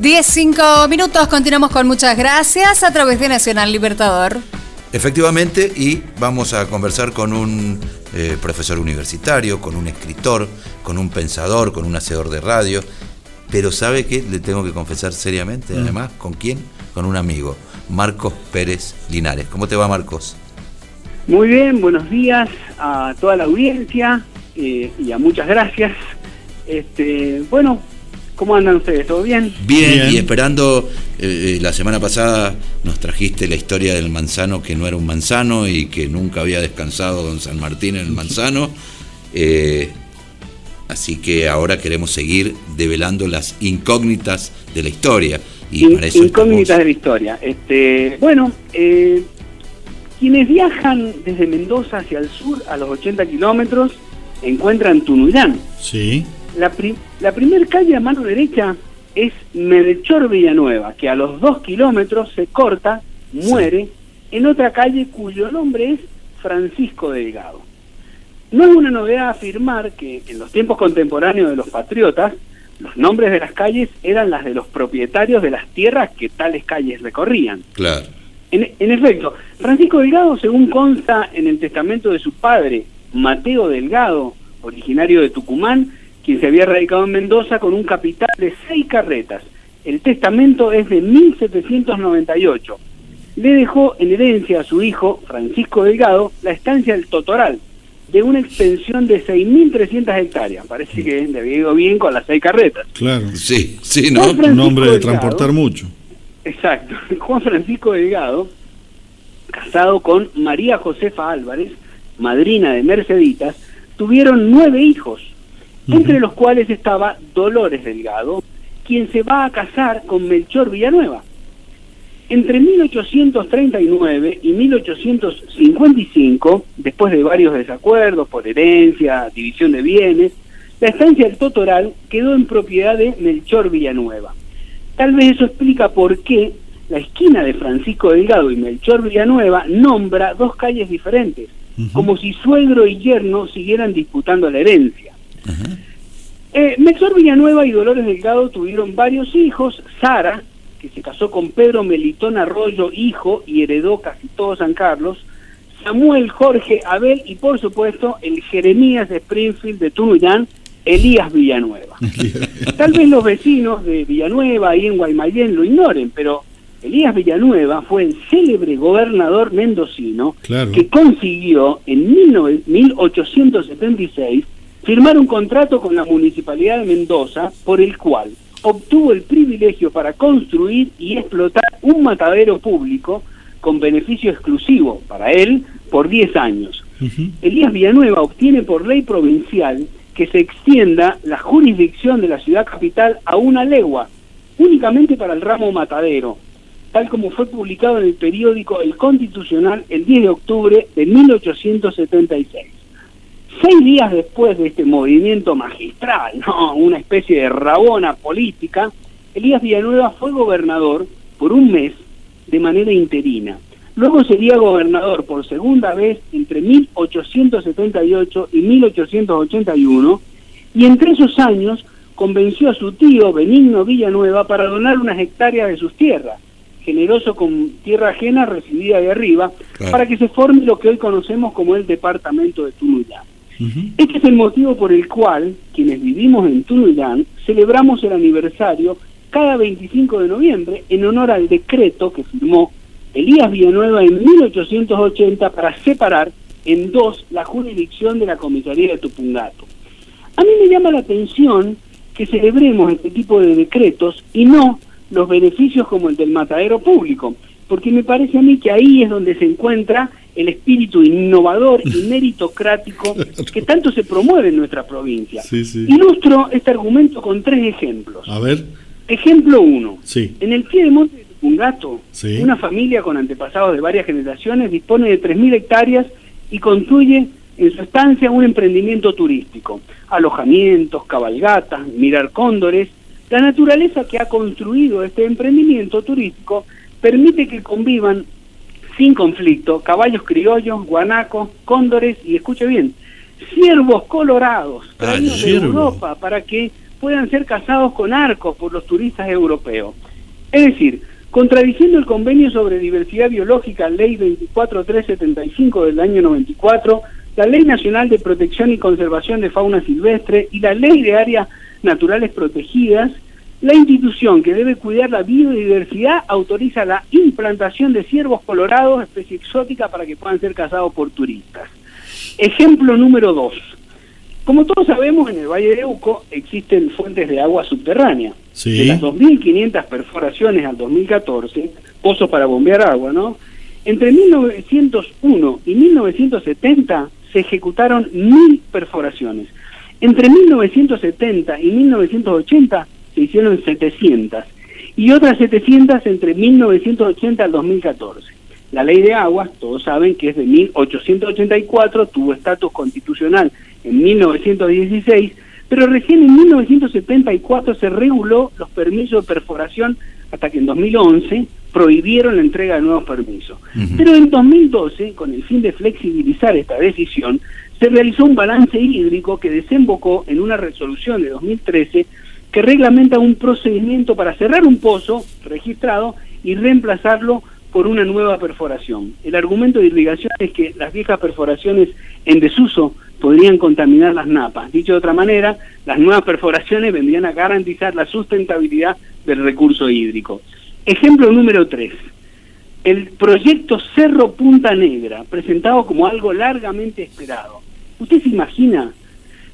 10:05, continuamos con muchas gracias a través de Nacional Libertador. Efectivamente, y vamos a conversar con un profesor universitario, con un escritor, con un pensador, con un hacedor de radio, pero ¿sabe qué? Le tengo que confesar seriamente, además, ¿con quién? Con un amigo, Marcos Pérez Linares. ¿Cómo te va, Marcos? Muy bien, buenos días a toda la audiencia y a muchas gracias. Bueno, ¿cómo andan ustedes? ¿Todo bien? Bien. Y esperando, la semana pasada nos trajiste la historia del manzano que no era un manzano y que nunca había descansado don San Martín en el manzano. Así que ahora queremos seguir develando las incógnitas de la historia. Y para eso incógnitas de la historia. Quienes viajan desde Mendoza hacia el sur a los 80 kilómetros encuentran Tunuyán. Sí. La primer calle a mano derecha es Melchor Villanueva, que a los 2 kilómetros se corta, muere, en otra calle cuyo nombre es Francisco Delgado. No es una novedad afirmar que en los tiempos contemporáneos de los patriotas, los nombres de las calles eran las de los propietarios de las tierras que tales calles recorrían. Claro. En efecto, Francisco Delgado, según consta en el testamento de su padre, Mateo Delgado, originario de Tucumán, quien se había radicado en Mendoza con un capital de 6 carretas. El testamento es de 1798. Le dejó en herencia a su hijo, Francisco Delgado, la estancia del Totoral, de una extensión de 6.300 hectáreas. Parece que le había ido bien con las 6 carretas. Claro. Sí, ¿no? Un hombre de transportar mucho. Exacto. Juan Francisco Delgado, casado con María Josefa Álvarez, madrina de Merceditas, tuvieron 9 hijos, entre los cuales estaba Dolores Delgado, quien se va a casar con Melchor Villanueva. Entre 1839 y 1855, después de varios desacuerdos por herencia, división de bienes, la estancia del Totoral quedó en propiedad de Melchor Villanueva. Tal vez eso explica por qué la esquina de Francisco Delgado y Melchor Villanueva nombra 2 calles diferentes, como si suegro y yerno siguieran disputando la herencia. Melchor Villanueva y Dolores Delgado tuvieron varios hijos. Sara, que se casó con Pedro Melitón Arroyo, hijo, y heredó casi todo San Carlos, Samuel, Jorge, Abel y por supuesto el Jeremías de Springfield de Tunuyán, Elías Villanueva. Tal vez los vecinos de Villanueva ahí en Guaymallén lo ignoren, pero Elías Villanueva fue el célebre gobernador mendocino, claro, que consiguió en 1876 firmar un contrato con la Municipalidad de Mendoza por el cual obtuvo el privilegio para construir y explotar un matadero público con beneficio exclusivo para él por 10 años. Elías Villanueva obtiene por ley provincial que se extienda la jurisdicción de la ciudad capital a 1 legua, únicamente para el ramo matadero, tal como fue publicado en el periódico El Constitucional el 10 de octubre de 1876. 6 días después de este movimiento magistral, una especie de rabona política, Elías Villanueva fue gobernador por un mes de manera interina. Luego sería gobernador por segunda vez entre 1878 y 1881, y entre esos años convenció a su tío Benigno Villanueva para donar unas hectáreas de sus tierras, generoso con tierra ajena recibida de arriba, claro, para que se forme lo que hoy conocemos como el departamento de Tunuyán. Este es el motivo por el cual quienes vivimos en Tunuyán celebramos el aniversario cada 25 de noviembre en honor al decreto que firmó Elías Villanueva en 1880 para separar en 2 la jurisdicción de la comisaría de Tupungato. A mí me llama la atención que celebremos este tipo de decretos y no los beneficios como el del matadero público, porque me parece a mí que ahí es donde se encuentra el espíritu innovador y meritocrático que tanto se promueve en nuestra provincia. Ilustro este argumento con 3 ejemplos. A ver. Ejemplo 1. En el piedemonte de Tupungato, una familia con antepasados de varias generaciones dispone de 3.000 hectáreas y construye en su estancia un emprendimiento turístico. Alojamientos, cabalgatas, mirar cóndores. La naturaleza que ha construido este emprendimiento turístico permite que convivan sin conflicto caballos criollos, guanacos, cóndores y, escuche bien, ciervos colorados traídos de Europa para que puedan ser cazados con arcos por los turistas europeos. Es decir, contradiciendo el convenio sobre diversidad biológica, ley 24375 del año 94, la Ley Nacional de Protección y Conservación de Fauna Silvestre y la Ley de Áreas Naturales Protegidas, la institución que debe cuidar la biodiversidad autoriza la implantación de ciervos colorados, especie exótica, para que puedan ser cazados por turistas. Ejemplo número 2. Como todos sabemos, en el Valle de Uco existen fuentes de agua subterránea. Sí. De las 2.500 perforaciones al 2014, pozos para bombear agua, ¿no? Entre 1901 y 1970 se ejecutaron 1.000 perforaciones. Entre 1970 y 1980 se hicieron 700 y otras 700 entre 1980 al 2014. La ley de aguas, todos saben que es de 1884, tuvo estatus constitucional en 1916, pero recién en 1974 se reguló los permisos de perforación hasta que en 2011 prohibieron la entrega de nuevos permisos. Pero en 2012, con el fin de flexibilizar esta decisión, se realizó un balance hídrico que desembocó en una resolución de 2013 que reglamenta un procedimiento para cerrar un pozo registrado y reemplazarlo por una nueva perforación. El argumento de irrigación es que las viejas perforaciones en desuso podrían contaminar las napas. Dicho de otra manera, las nuevas perforaciones vendrían a garantizar la sustentabilidad del recurso hídrico. Ejemplo número 3. El proyecto Cerro Punta Negra, presentado como algo largamente esperado. ¿Usted se imagina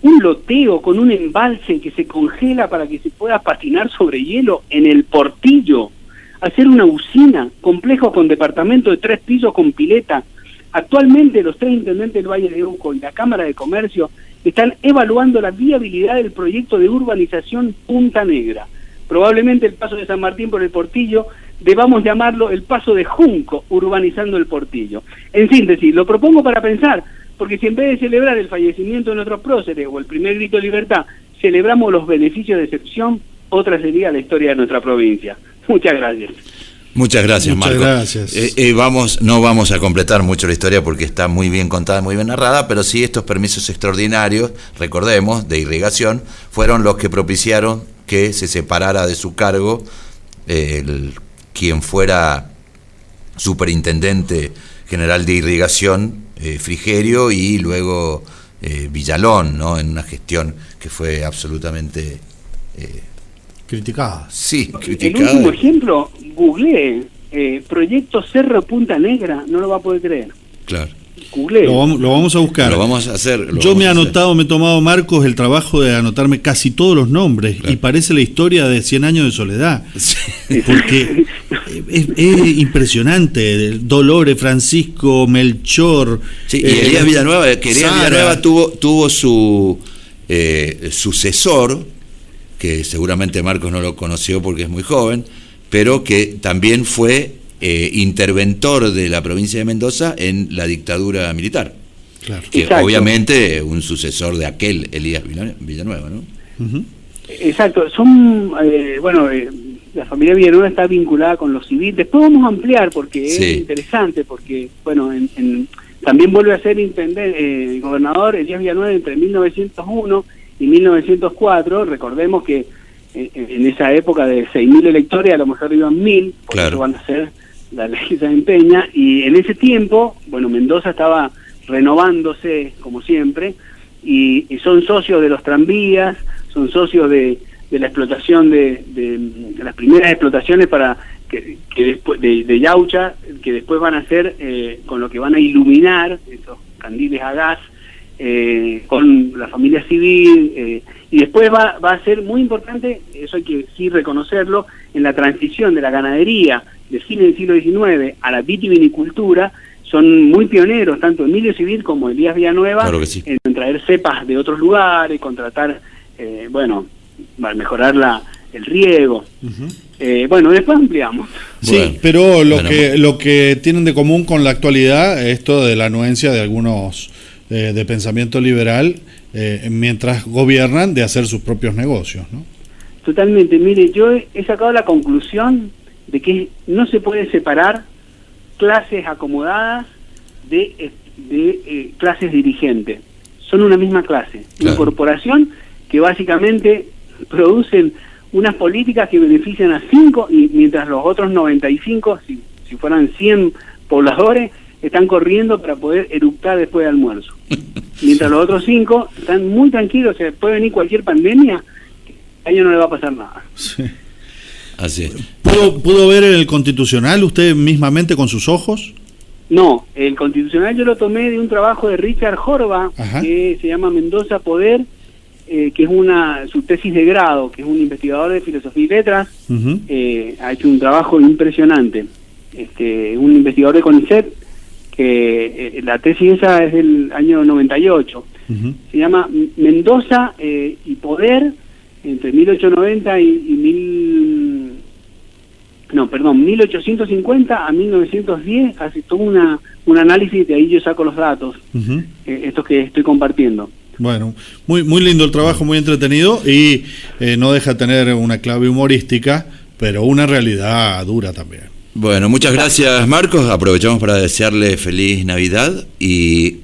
un loteo con un embalse que se congela para que se pueda patinar sobre hielo en el Portillo? Hacer una usina, complejo con departamento de 3 pisos con pileta. Actualmente los 3 intendentes del Valle de Uco y la Cámara de Comercio están evaluando la viabilidad del proyecto de urbanización Punta Negra. Probablemente el paso de San Martín por el Portillo debamos llamarlo el paso de Junco, urbanizando el Portillo. En síntesis, lo propongo para pensar, porque si en vez de celebrar el fallecimiento de nuestros próceres o el primer grito de libertad, celebramos los beneficios de excepción, otra sería la historia de nuestra provincia. Muchas gracias. Muchas gracias, Marco. Muchas gracias. No vamos a completar mucho la historia porque está muy bien contada, muy bien narrada, pero sí estos permisos extraordinarios, recordemos, de irrigación, fueron los que propiciaron que se separara de su cargo quien fuera superintendente general de irrigación, Frigerio, y luego Villalón, ¿no? En una gestión que fue absolutamente criticada. Sí, El criticada. último ejemplo, googleé proyecto Cerro Punta Negra, no lo va a poder creer. Claro. Googleé. Lo vamos a buscar. Lo vamos a hacer. Yo me he anotado, me he tomado, Marcos, el trabajo de anotarme casi todos los nombres, claro. Y parece la historia de 100 años de soledad, sí. Porque es impresionante. Dolores, Francisco, Melchor. Sí, y Elías Villanueva, que Elías Villanueva tuvo su sucesor, que seguramente Marcos no lo conoció porque es muy joven, pero que también fue interventor de la provincia de Mendoza en la dictadura militar. Claro. Que exacto. Obviamente un sucesor de aquel Elías Villanueva, ¿no? Uh-huh. Exacto, son, la familia Villanueva está vinculada con los civiles. Después vamos a ampliar porque sí. Es interesante, porque, bueno, también vuelve a ser gobernador Elías Villanueva entre 1901 y 1904. Recordemos que en esa época de 6.000 electores a lo mejor iban 1.000, por claro. Eso van a ser la ley se empeña, y en ese tiempo, bueno, Mendoza estaba renovándose como siempre, y son socios de los tranvías, son socios de la explotación de las primeras explotaciones para que después de Yaucha, que después van a ser con lo que van a iluminar esos candiles a gas, con la familia civil, y después va a ser muy importante, eso hay que sí reconocerlo, en la transición de la ganadería de fin del siglo XIX a la vitivinicultura. Son muy pioneros, tanto Emilio Civil como Elías Villanueva, claro que sí. En traer cepas de otros lugares, contratar, para mejorar el riego. Uh-huh. Bueno, después ampliamos. Sí, bueno, pero lo que tienen de común con la actualidad es esto de la anuencia de algunos de pensamiento liberal, mientras gobiernan, de hacer sus propios negocios, ¿no? Totalmente. Mire, yo he sacado la conclusión de que no se puede separar clases acomodadas de clases dirigentes. Son una misma clase. Claro. Una corporación que básicamente producen unas políticas que benefician a 5, y mientras los otros 95, si fueran 100 pobladores, están corriendo para poder eructar después de almuerzo. Mientras los otros 5 están muy tranquilos, se puede venir cualquier pandemia, a ellos no le va a pasar nada. Sí. Así es. ¿Pudo ver el Constitucional usted mismamente con sus ojos? No, el Constitucional yo lo tomé de un trabajo de Richard Jorba, que se llama Mendoza Poder, que es su tesis de grado, que es un investigador de filosofía y letras. Ha hecho un trabajo impresionante. Un investigador de CONICET, que la tesis esa es del año 98. Se llama Mendoza y Poder entre 1890 y 1850 a 1910. Hace todo un análisis, de ahí yo saco los datos, estos que estoy compartiendo. Bueno, muy lindo el trabajo, muy entretenido, y no deja de tener una clave humorística, pero una realidad dura también. Bueno, muchas gracias, Marcos. Aprovechamos para desearle feliz Navidad y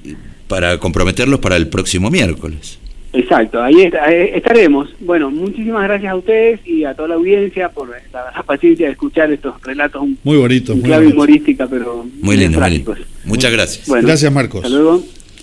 para comprometerlos para el próximo miércoles. Exacto, ahí estaremos. Bueno, muchísimas gracias a ustedes y a toda la audiencia por la paciencia de escuchar estos relatos muy bonitos, en clave humorística, pero muy lindo, muy lindo. Muchas gracias. Bueno, gracias, Marcos. Hasta luego.